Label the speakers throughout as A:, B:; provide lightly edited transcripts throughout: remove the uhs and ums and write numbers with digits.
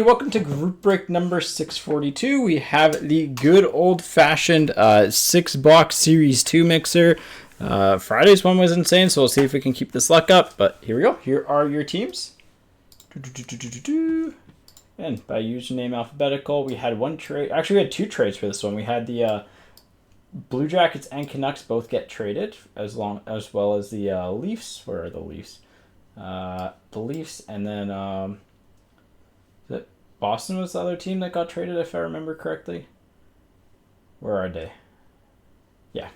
A: Welcome to group break number 642. We have the good old-fashioned 6-box Series 2 mixer. Friday's one was insane, so we'll see if we can keep this luck up. But here we go. Here are your teams. And by username alphabetical, we had one trade. Actually, we had two trades for this one. We had the Blue Jackets and Canucks both get traded, as well as the Leafs. Where are the Leafs? The Leafs, and then Boston was the other team that got traded, if I remember correctly. Where are they? Yeah,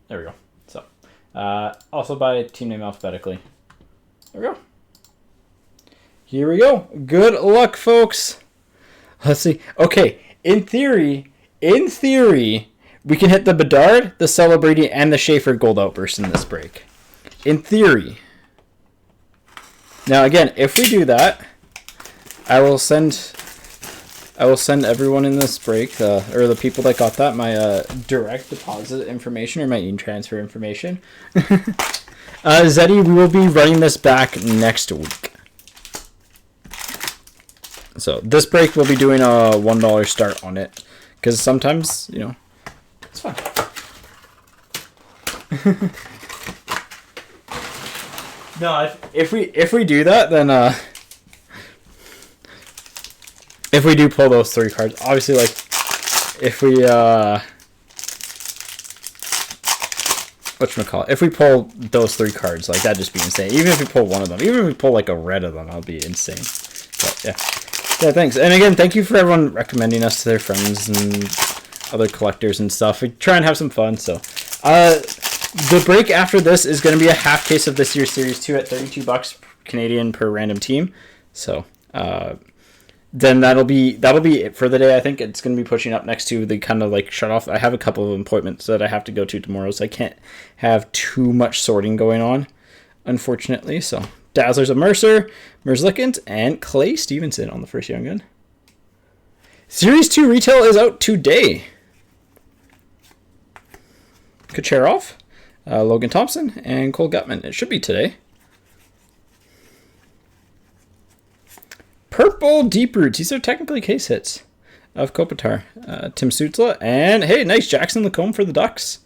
A: there we go. So, also by team name alphabetically. There we go. Here we go. Good luck, folks. Let's see. Okay, in theory, we can hit the Bedard, the Celebrity, and the Schaefer gold outburst in this break. In theory. Now, again, if we do that, I will send everyone in this break, or the people that got that, my direct deposit information or my e-transfer information. Zeddy, we will be running this back next week. So this break we'll be doing a $1 start on it, because sometimes, you know, it's fun. No, if we do that, then if we do pull those three cards, obviously, like, if we, whatchamacallit, if we pull those three cards, like, that'd just be insane. Even if we pull one of them, even if we pull, like, a red of them, that'll be insane. But, yeah. Yeah, thanks. And again, thank you for everyone recommending us to their friends and other collectors and stuff. We try and have some fun, so. The break after this is going to be a half case of this year's Series 2 at $32 Canadian per random team. So, then that'll be it for the day. I think it's going to be pushing up next to the kind of like shut off. I have a couple of appointments that I have to go to tomorrow, so I can't have too much sorting going on, unfortunately. So Dazzlers of Mercer, Merzlikins, and Clay Stevenson on the first young gun. Series 2 retail is out today. Kucherov, Logan Thompson, and Cole Gutman. It should be today. Purple Deep Roots. These are technically case hits of Kopitar. Tim Sutzla. And, hey, nice Jackson Lacombe for the Ducks.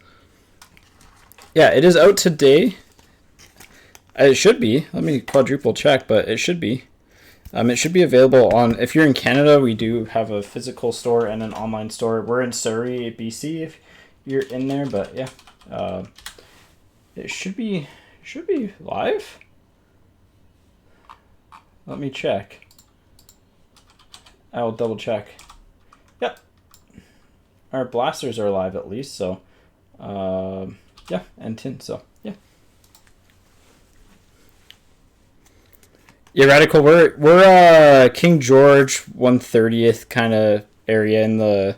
A: Yeah, it is out today. It should be. Let me quadruple check, but it should be. It should be available on... If you're in Canada, we do have a physical store and an online store. We're in Surrey, BC, if you're in there. But, yeah. It should be live. Let me check. I will double check. Yep. Our blasters are live at least, so yeah, and tin, so yeah. Yeah, Radical, we're King George 130th kind of area in the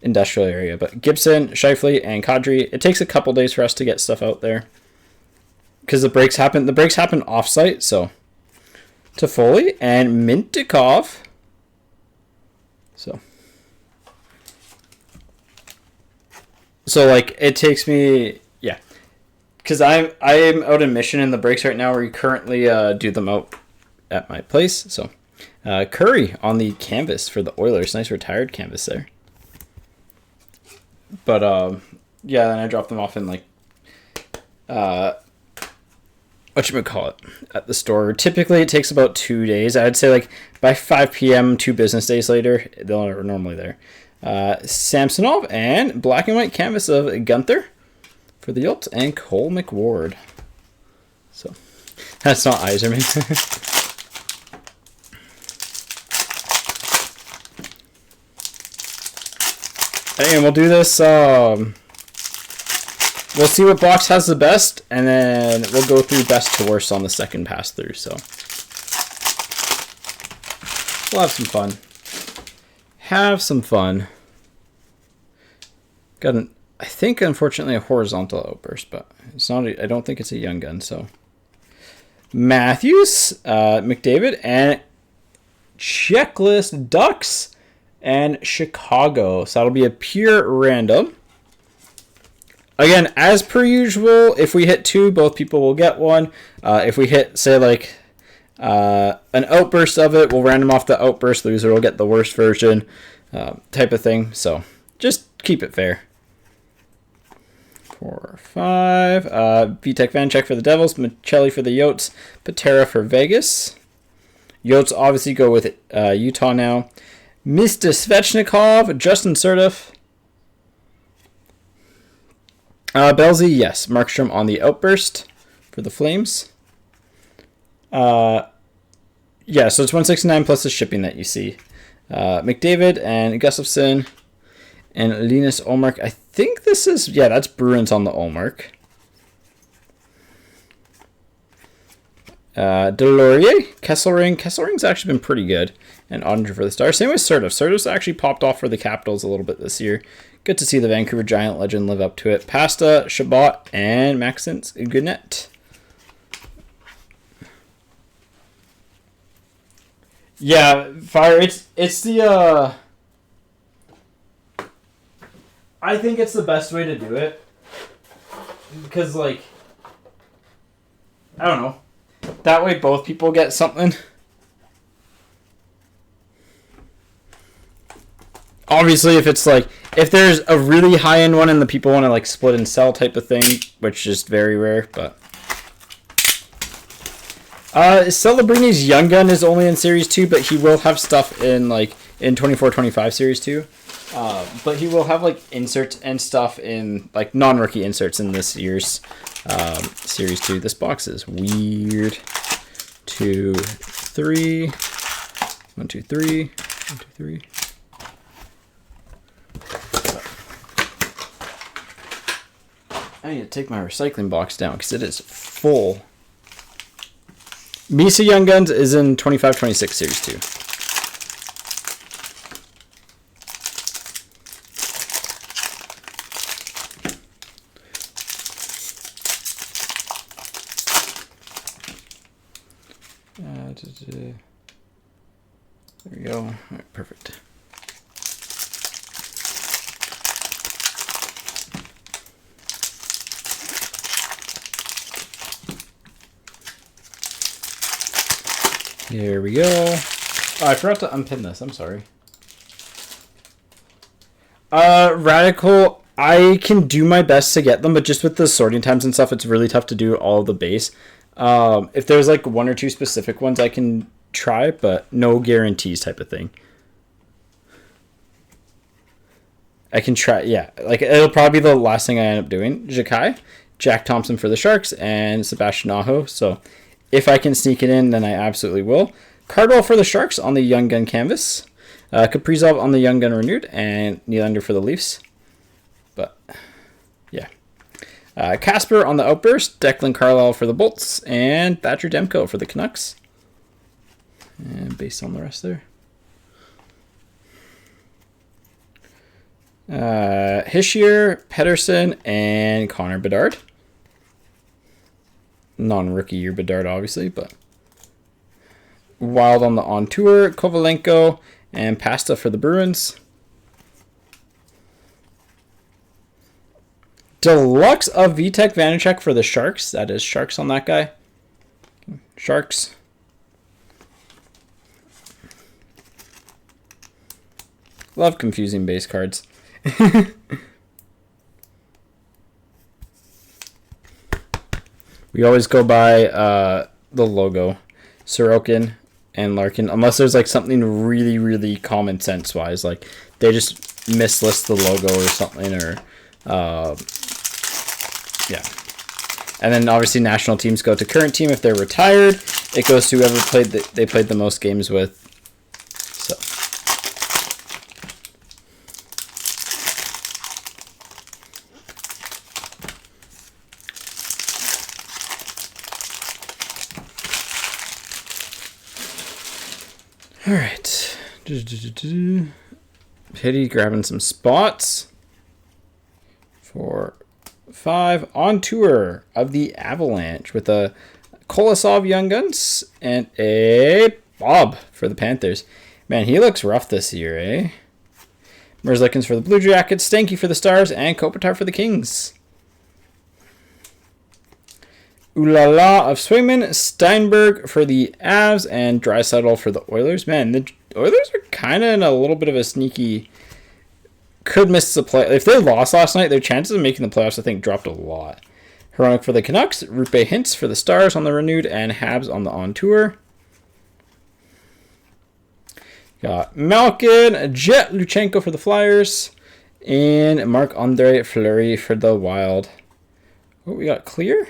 A: industrial area, but Gibson, Scheifele, and Kadri, it takes a couple days for us to get stuff out there. Because the breaks happen off-site, so Toffoli and Mintikov. So like it takes me, yeah, because I am out in Mission in the breaks right now. We currently do them out at my place. So Curry on the canvas for the Oilers, nice retired canvas there. But yeah, then I drop them off in like whatchamacallit at the store. Typically it takes about 2 days. I'd say like by 5 p.m. 2 business days later, they're normally there. Samsonov and black and white canvas of Gunther for the Yelps and Cole McWard. So that's not Iserman. And we'll do this. We'll see what box has the best, and then we'll go through best to worst on the second pass through. So we'll have some fun. Have some fun. Got an, I think, unfortunately, a horizontal outburst, but it's not. I don't think it's a young gun. So Matthews, McDavid, and checklist Ducks and Chicago. So that'll be a pure random. Again, as per usual, if we hit 2, both people will get one. If we hit, say, like An outburst of it. We'll random off the outburst. Loser will get the worst version type of thing. So just keep it fair. 4, 5. Vitek Vanchek for the Devils. Michelli for the Yotes. Patera for Vegas. Yotes obviously go with Utah now. Mr. Svechnikov. Justin Surtiff. Belzy, yes. Markstrom on the outburst for the Flames. Yeah, so it's 169 plus the shipping that you see. McDavid and Gustafsson and Linus Ullmark. I think this is, yeah, that's Bruins on the Ullmark. Delorier, Kesselring. Kesselring's actually been pretty good. And Ottinger for the Stars. Same with Surtiff. Surtiff's actually popped off for the Capitals a little bit this year. Good to see the Vancouver Giant legend live up to it. Pasta, Shabbat, and Maxence Gounet. Yeah, Fire, it's the I think it's the best way to do it. Because, like, I don't know. That way both people get something. Obviously, if it's like, if there's a really high-end one and the people want to like split and sell type of thing, which is very rare, but Celebrini's Young Gun is only in Series 2, but he will have stuff in like in 24-25 Series 2. But he will have like inserts and stuff in like non-rookie inserts in this year's Series 2. This box is weird. 2, 3. 1, 2, 3. 1, 2, 3. I need to take my recycling box down because it is full. Misa Young Guns is in 25-26 Series 2. There we go. All right, perfect. Here we go. Oh, I forgot to unpin this. I'm sorry. Radical, I can do my best to get them, but just with the sorting times and stuff, it's really tough to do all of the base. If there's like 1 or 2 specific ones, I can try, but no guarantees type of thing. I can try, yeah. Like, it'll probably be the last thing I end up doing. Jakai, Jack Thompson for the Sharks, and Sebastian Aho. So if I can sneak it in, then I absolutely will. Cardwell for the Sharks on the Young Gun canvas. Kaprizov on the Young Gun renewed, and Nylander for the Leafs. But, yeah. Casper on the Outburst, Declan Carlisle for the Bolts, and Thatcher Demko for the Canucks. And based on the rest there. Hischier, Pedersen, and Connor Bedard. Non-rookie year Bedard, obviously, but Wild on the On Tour, Kovalenko, and Pasta for the Bruins. Deluxe of Vitek Vanacek for the Sharks. That is Sharks on that guy. Sharks. Love confusing base cards. We always go by the logo, Sorokin and Larkin, unless there's like something really, really common sense wise, like they just mislist the logo or something, or yeah. And then obviously national teams go to current team. If they're retired, it goes to whoever they played the most games with. So. All right. Pity grabbing some spots for 5 on tour of the Avalanche with a Kolosov Young Guns and a Bob for the Panthers. Man, he looks rough this year, eh? Merzlikins for the Blue Jackets, Stanky for the Stars, and Kopitar for the Kings. Ooh La La of Swayman, Steinberg for the Avs, and Draisaitl for the Oilers. Man, the Oilers are kind of in a little bit of a sneaky... Could miss the play. If they lost last night, their chances of making the playoffs, I think, dropped a lot. Heroic for the Canucks, Rupe Hintz for the Stars on the renewed, and Habs on the on-tour. Got Malkin, Jet Luchenko for the Flyers, and Marc-Andre Fleury for the Wild. Oh, we got clear?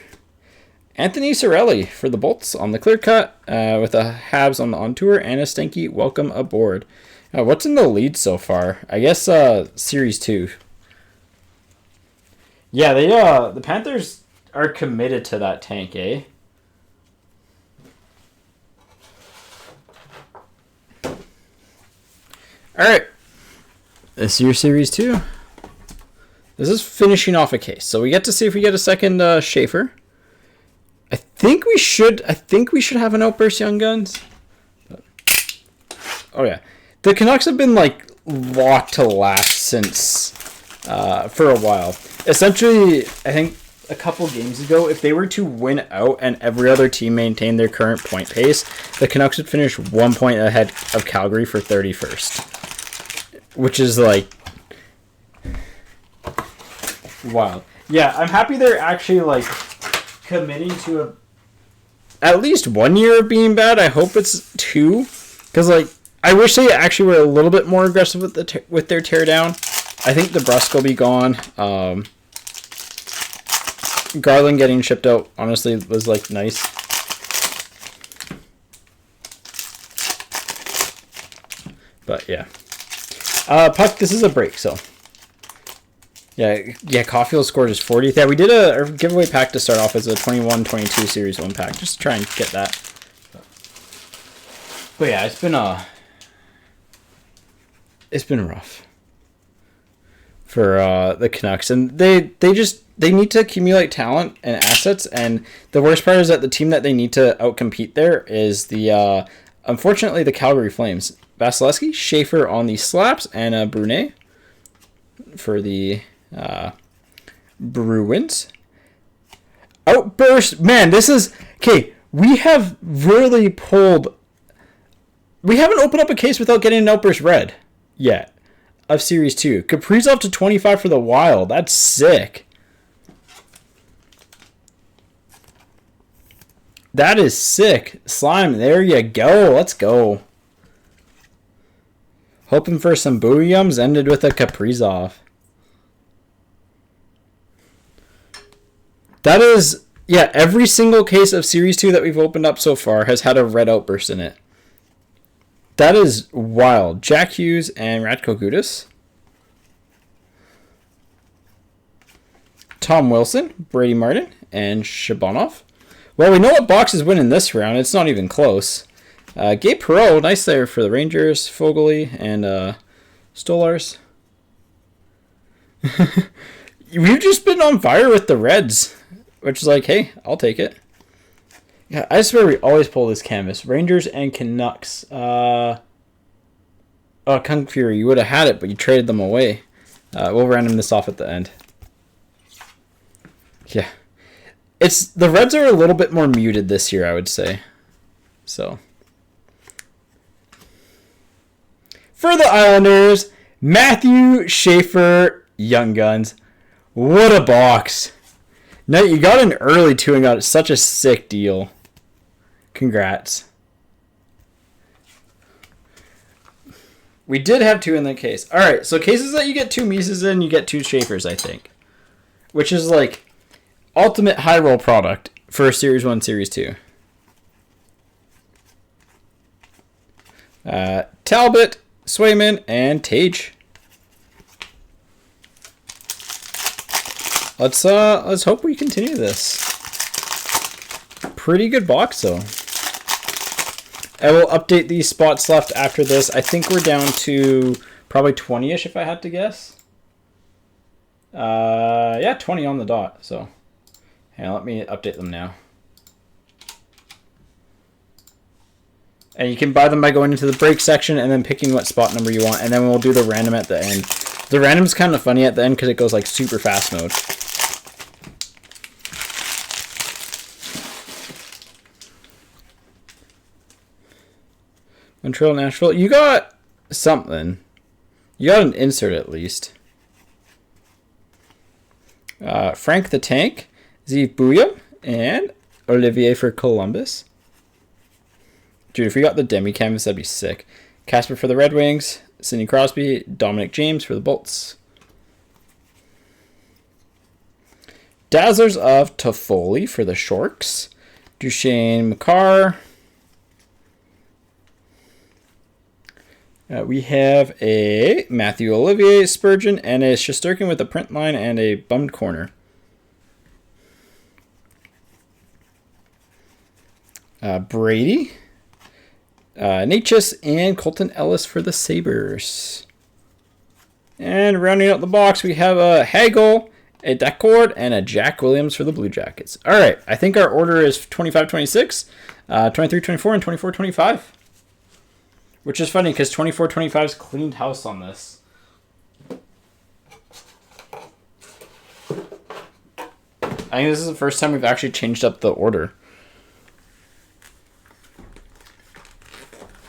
A: Anthony Cirelli for the Bolts on the clear cut, with a Habs on the on-tour, and a Stanky welcome aboard. What's in the lead so far? I guess Series 2. Yeah, the Panthers are committed to that tank, eh? Alright. This is your Series 2. This is finishing off a case. So we get to see if we get a second Schaefer. I think we should have an Outburst Young Guns. Oh yeah. The Canucks have been like locked to last since for a while. Essentially, I think a couple games ago, if they were to win out and every other team maintained their current point pace, the Canucks would finish 1 point ahead of Calgary for 31st. Which is like wild. Yeah, I'm happy they're actually like committing to at least 1 year of being bad. I hope it's 2, because like I wish they actually were a little bit more aggressive with their teardown. I think DeBrusk will be gone. Garland getting shipped out honestly was like nice. But yeah. Puck, this is a break, so. Yeah, Caulfield scored his 40th. Yeah, we did a giveaway pack to start off as a 21-22 Series 1 pack. Just to try and get that. But yeah, it's been rough for the Canucks. And they need to accumulate talent and assets, and the worst part is that the team that they need to outcompete there is the unfortunately the Calgary Flames. Vasilevsky, Schaefer on the slaps, and Brunet for the Bruins. Outburst. Man, this is... Okay, we have really pulled... We haven't opened up a case without getting an Outburst red yet of Series 2. Kaprizov to 25 for the Wild. That's sick. That is sick. Slime, there you go. Let's go. Hoping for some Booyums, ended with a Kaprizov. That is, yeah, every single case of Series 2 that we've opened up so far has had a red outburst in it. That is wild. Jack Hughes and Radko Gudas. Tom Wilson, Brady Martin, and Shabanov. Well, we know what box is winning this round. It's not even close. Gabe Perreault, nice there for the Rangers. Foegele and Stolars. We've just been on fire with the Reds, which is like, hey, I'll take it. Yeah, I swear we always pull this canvas. Rangers and Canucks. Oh, Kung Fury, you would have had it, but you traded them away. We'll random this off at the end. Yeah. The Reds are a little bit more muted this year, I would say. So. For the Islanders, Matthew Schaefer, Young Guns. What a box. Now, you got an early 2 and got such a sick deal. Congrats. We did have 2 in that case. Alright, so cases that you get 2 Mises in, you get 2 Schaefers, I think. Which is like ultimate high roll product for Series 1, Series 2. Talbot, Swayman, and Tage. Let's hope we continue this. Pretty good box though. I will update these spots left after this. I think we're down to probably 20-ish if I had to guess. Yeah, 20 on the dot. So, yeah, let me update them now. And you can buy them by going into the break section and then picking what spot number you want. And then we'll do the random at the end. The random's kind of funny at the end because it goes like super fast mode. Montreal, Nashville. You got something. You got an insert at least. Frank the Tank, Zeev Bouya, and Olivier for Columbus. Dude, if we got the demi canvas, that'd be sick. Casper for the Red Wings, Sidney Crosby, Dominic James for the Bolts. Dazzlers of Toffoli for the Sharks. Duchesne Makar. We have a Matthew Olivier Spurgeon and a Shesterkin with a print line and a bummed corner. Brady. Natchez and Colton Ellis for the Sabres. And rounding out the box, we have a Hagel, a Decord, and a Jack Williams for the Blue Jackets. All right, I think our order is 25-26, 23-24, and 24-25. Which is funny because 24-25's cleaned house on this. I think this is the first time we've actually changed up the order.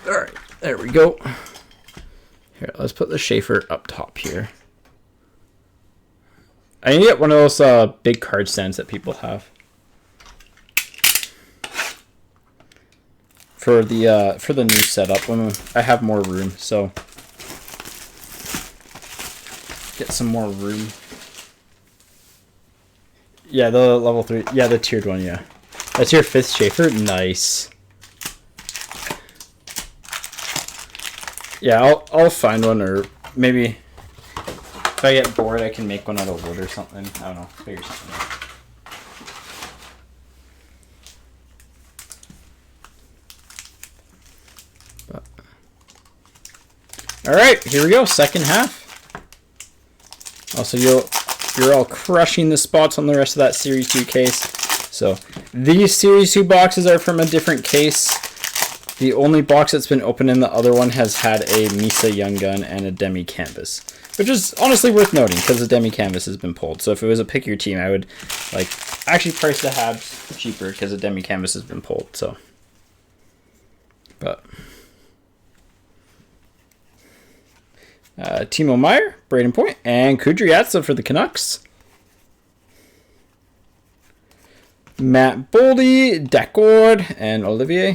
A: All right, there we go. Here, let's put the Schaefer up top here. I need to get one of those big card stands that people have. For the new setup, when I have more room, so get some more room. Yeah, the level 3, yeah, the tiered one, yeah. That's your 5th Schaefer, nice. Yeah, I'll find one, or maybe if I get bored, I can make one out of wood or something. I don't know, figure something out. All right, here we go. Second half. Also, you're all crushing the spots on the rest of that Series 2 case. So these Series 2 boxes are from a different case. The only box that's been opened in the other one has had a Misa Young Gun and a Demi Canvas, which is honestly worth noting because the Demi Canvas has been pulled. So if it was a pick your team, I would like actually price the Habs cheaper because the Demi Canvas has been pulled. So, but. Timo Meier, Braden Point, and Kudryavtsev for the Canucks. Matt Boldy, Decord, and Olivier.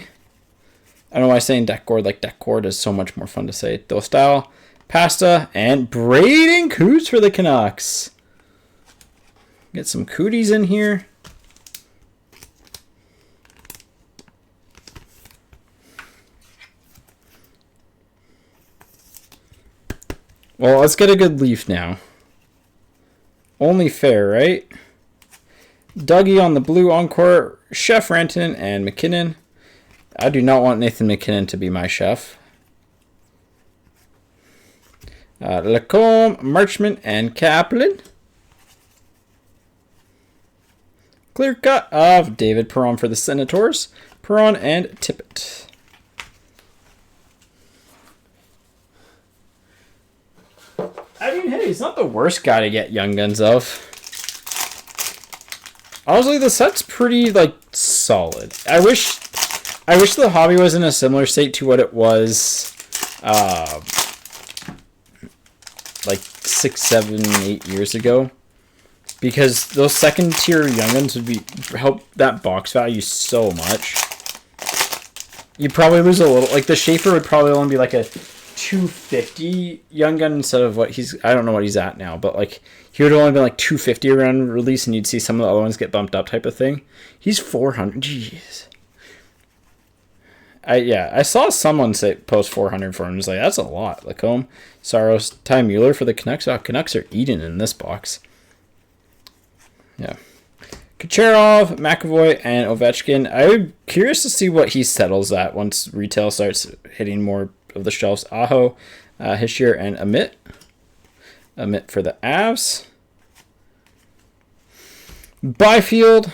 A: I don't know why I'm saying Decord like Decord is so much more fun to say. Dostal, Pasta, and Braden Coots for the Canucks. Get some cooties in here. Well, let's get a good Leaf now. Only fair, right? Dougie on the blue encore, Chef Rantanen and McKinnon. I do not want Nathan McKinnon to be my chef. Lacombe, Marchment, and Kaplan. Clear cut of David Perron for the Senators. Perron and Tippett. I mean, hey, he's not the worst guy to get Young Guns of. Honestly, the set's pretty, like, solid. I wish the hobby was in a similar state to what it was, like 6, 7, 8 years ago. Because those second tier Young Guns would help that box value so much. You'd probably lose a little. Like, the Schaefer would probably only be like a 250 Young Gun instead of what he's, I don't know what he's at now, but like he would have only been like 250 around release, and you'd see some of the other ones get bumped up type of thing. He's 400. Jeez. I saw someone post 400 for him. He's like, that's a lot. Lacombe, Saros, Ty Mueller for the Canucks. Oh, Canucks are eating in this box. Yeah. Kucherov, McAvoy, and Ovechkin. I'm curious to see what he settles at once retail starts hitting more of the shelves. Aho, Hischier, and Amit. Amit for the Avs. Byfield,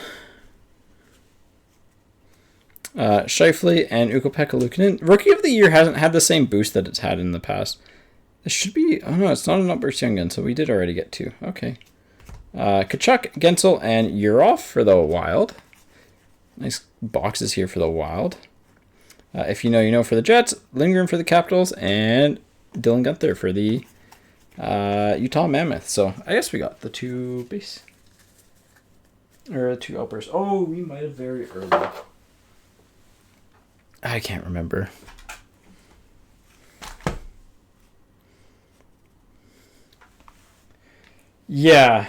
A: Scheifele, and Ukko-Pekka Luukkonen. Rookie of the Year hasn't had the same boost that it's had in the past. This should be... Oh, no, it's not an upburst Young Gun, so we did already get 2. Okay. Kachuk, Gensel, and Urov for the Wild. Nice boxes here for the Wild. If you know, you know for the Jets, Lindgren for the Capitals, and Dylan Guenther for the Utah Mammoth. So I guess we got the 2 base. Or 2 outbursts. Oh, we might have very early. I can't remember. Yeah.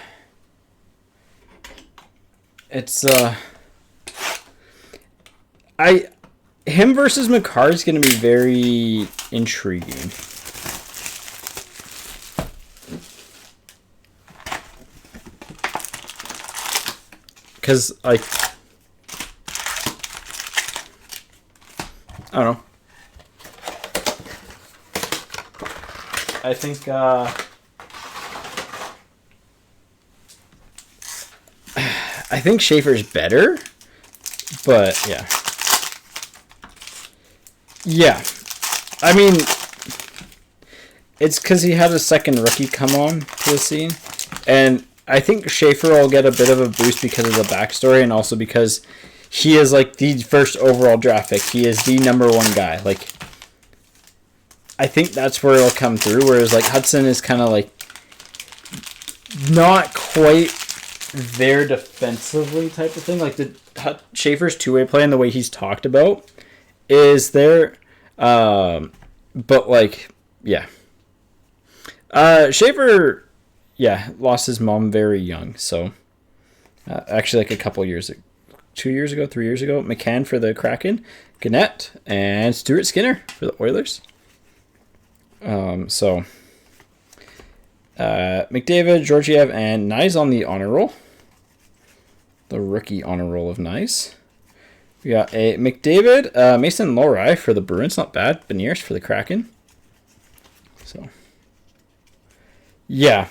A: It's him versus McCarr is going to be very intriguing. Because, like, I don't know. I think, I think Schaefer's better, but yeah. Yeah. I mean, it's because he had a second rookie come on to the scene, and I think Schaefer will get a bit of a boost because of the backstory and also because he is like the first overall draft pick. He is the number 1 guy. Like, I think that's where it'll come through, whereas like Hudson is kind of like not quite there defensively type of thing. Like the Schaefer's 2-way play and the way he's talked about is there, but like, yeah. Schaefer, yeah, lost his mom very young, so actually like a couple years, 2 years ago, 3 years ago. McCann for the Kraken, Gannett, and Stuart Skinner for the Oilers. So McDavid, Georgiev, and Nyes on the honor roll. The rookie honor roll of Nyes. We got a McDavid, Mason Lohrei for the Bruins, not bad. Beniers for the Kraken. So, yeah.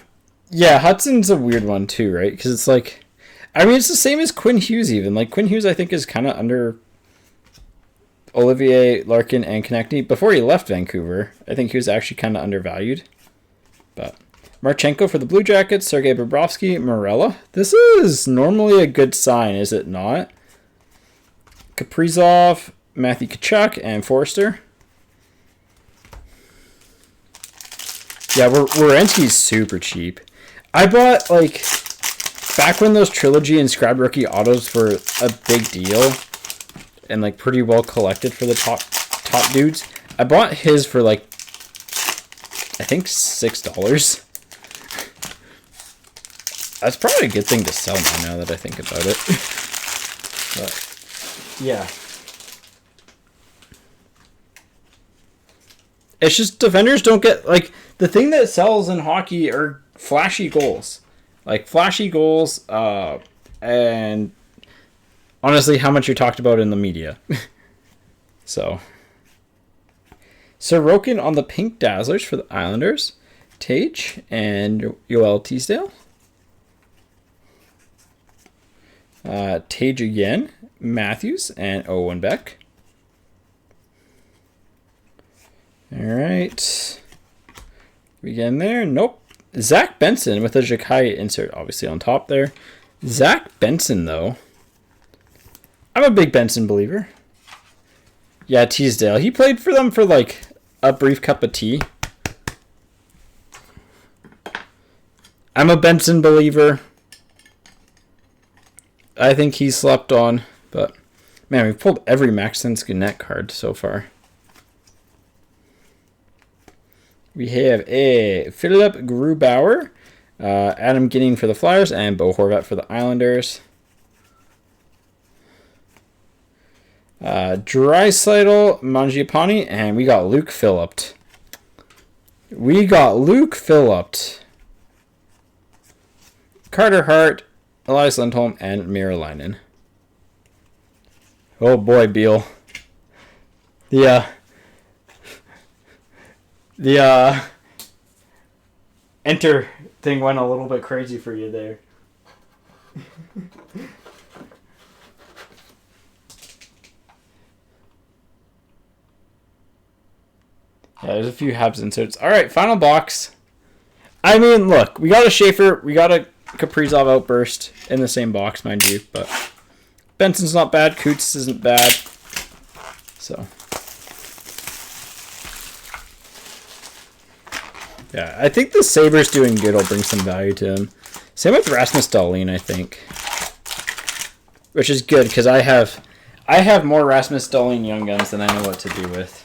A: Yeah, Hudson's a weird one too, right? Because it's like, I mean, it's the same as Quinn Hughes even. Like, Quinn Hughes, I think, is kind of under Olivier, Larkin, and Konechny. Before he left Vancouver, I think he was actually kind of undervalued. But Marchenko for the Blue Jackets, Sergei Bobrovsky, Morella. This is normally a good sign, is it not? Kaprizov, Matthew Tkachuk, and Forster. Yeah, Werenski's super cheap. I bought, like, back when those Trilogy and Scribe Rookie autos were a big deal and, like, pretty well collected for the top dudes, I bought his for, like, I think $6. That's probably a good thing to sell now that I think about it. But, yeah. It's just defenders don't get, like, the thing that sells in hockey are flashy goals. Like, flashy goals, and honestly, how much you're talked about in the media. So, Sorokin on the Pink Dazzlers for the Islanders. Tage and Yoel Teasdale. Tage again. Matthews and Owen Beck. All right. We get in there? Nope. Zach Benson with a Jakai insert, obviously, on top there. Zach Benson, though. I'm a big Benson believer. Yeah, Teasdale. He played for them for, like, a brief cup of tea. I'm a Benson believer. I think he slept on, but, man, we've pulled every Max Sense Gannett card so far. We have a Philip Grubauer, Adam Ginning for the Flyers, and Bo Horvat for the Islanders. Draisaitl, Mangiapane, and we got Luke Phillip. Carter Hart, Elias Lindholm, and Miralainen. Oh boy, Beal. The enter thing went a little bit crazy for you there. Yeah, there's a few Habs inserts. All right, final box. I mean, look, we got a Schaefer, we got a Kaprizov outburst in the same box, mind you, but Benson's not bad, Coots isn't bad. So, Yeah, I think the Saber's doing good. I'll bring some value to him. Same with Rasmus Dahlin, I think. Which is good, because I have more Rasmus Dahlin Young Guns than I know what to do with.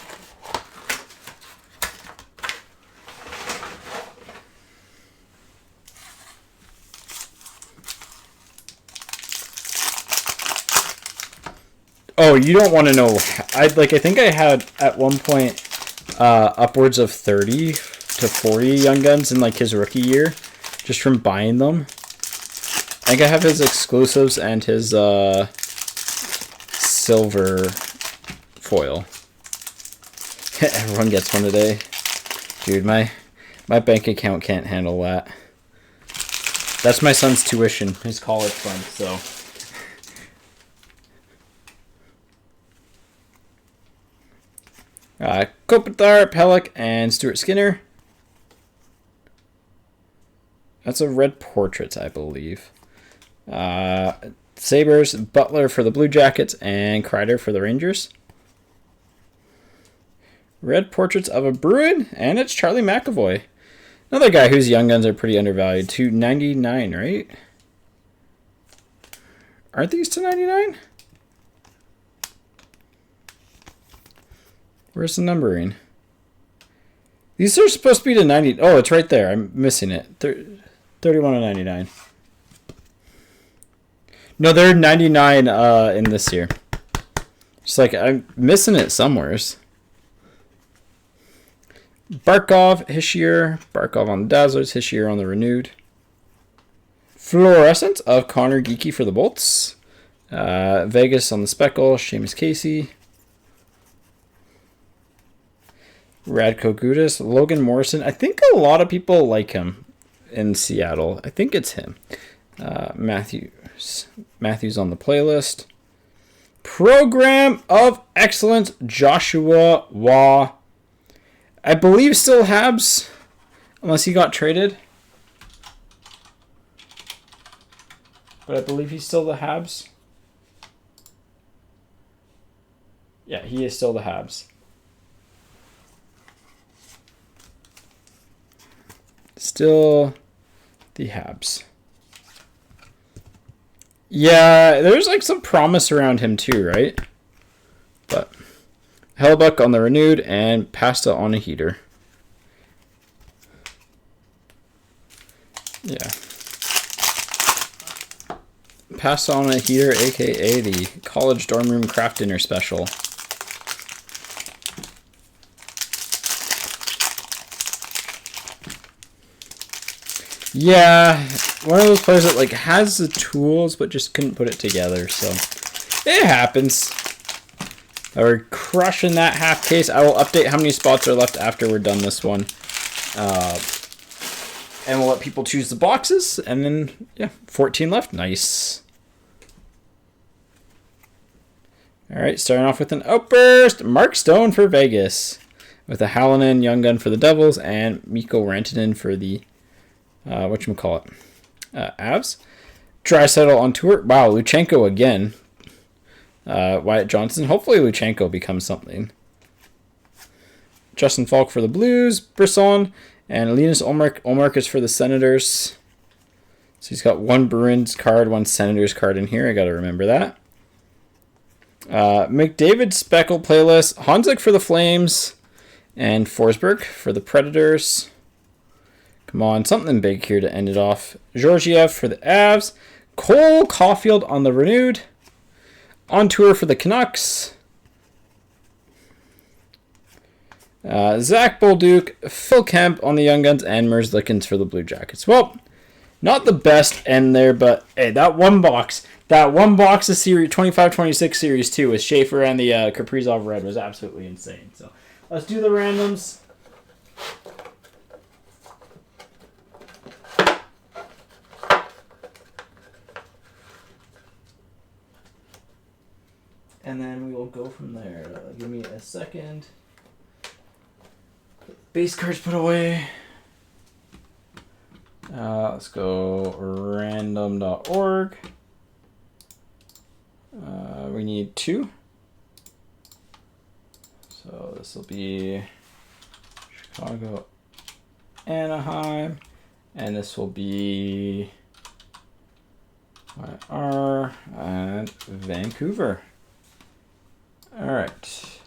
A: Oh, you don't want to know. I think I had at one point upwards of 30 to 40 Young Guns in like his rookie year, just from buying them. I think I have his exclusives and his silver foil. Everyone gets one today. Dude, my bank account can't handle that. That's my son's tuition, his college fund, so. Kopitar, Pellick, and Stuart Skinner. That's a red portrait, I believe. Sabres, Butler for the Blue Jackets, and Kreider for the Rangers. Red portraits of a Bruin, and it's Charlie McAvoy. Another guy whose Young Guns are pretty undervalued. $2.99, right? Aren't these $2.99? Where's the numbering? These are supposed to be to 90. Oh, it's right there. I'm missing it. 31.99. No, they're 99 in this year. It's like I'm missing it somewheres. Barkov, Hischier. Barkov on the Dazzlers, Hischier on the Renewed. Fluorescence of Connor Geeky for the Bolts. Vegas on the Speckle, Seamus Casey. Radko Gudas, Logan Morrison. I think a lot of people like him in Seattle. I think it's him. Matthews on the playlist. Program of Excellence, Joshua Waugh. I believe still Habs, unless he got traded. But I believe he's still the Habs. Yeah, he is still the Habs. Still the Habs. Yeah, there's like some promise around him too, right? But Hellbuck on the Renewed and Pasta on a Heater. Yeah. Pasta on a Heater, aka the college dorm room craft dinner special. Yeah, one of those players that like has the tools but just couldn't put it together, so it happens. We're crushing that half case. I will update how many spots are left after we're done this one. And we'll let people choose the boxes, and then, yeah, 14 left. Nice. All right, starting off with an outburst. Mark Stone for Vegas, with a Hallinan Young Gun for the Devils, and Mikko Rantanen for the whatchamacallit, Avs. Draisaitl on tour. Wow, Luchenko again. Wyatt Johnson. Hopefully Luchenko becomes something. Justin Falk for the Blues. Brisson. And Linus Ullmark. Ullmark is for the Senators. So he's got one Bruins card, one Senators card in here. I got to remember that. McDavid Speckle playlist. Hanzik for the Flames. And Forsberg for the Predators. Come on, something big here to end it off. Georgiev for the Avs. Cole Caulfield on the Renewed. On tour for the Canucks. Zach Bolduc, Phil Kemp on the Young Guns, and Merzlikins for the Blue Jackets. Well, not the best end there, but hey, that one box of series 25-26 series 2 with Schaefer and the Kaprizov Red was absolutely insane. So let's do the randoms. And then we will go from there. Give me a second. Base cards put away. Let's go random.org. We need 2. So this will be Chicago Anaheim. And this will be YR and Vancouver. All right.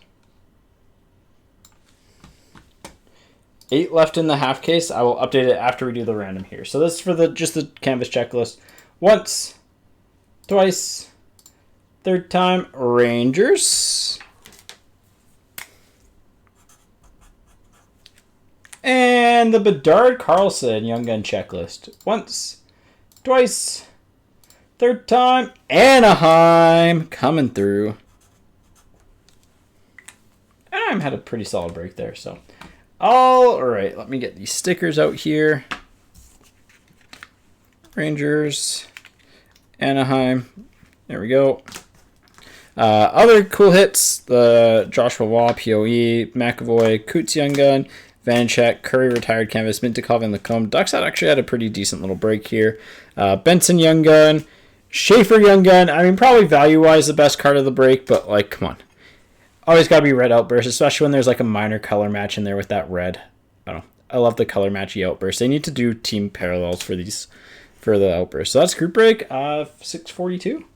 A: 8 left in the half case. I will update it after we do the random here. So this is for just the canvas checklist. Once, twice, third time, Rangers. And the Bedard Carlson Young Gun checklist. Once, twice, third time, Anaheim coming through. Anaheim had a pretty solid break there. So, all right, let me get these stickers out here. Rangers, Anaheim. There we go. Other cool hits: the Joshua Waugh, POE, McAvoy, Coots Young Gun, Vanchek, Curry retired canvas, Mintikov and Lacombe. Ducks actually had a pretty decent little break here. Benson Young Gun, Schaefer Young Gun. I mean, probably value-wise the best card of the break, but like, come on. Always got to be red outburst, especially when there's like a minor color match in there with that red. I don't know. I love the color matchy outburst. They need to do team parallels for the outburst. So that's group break 642.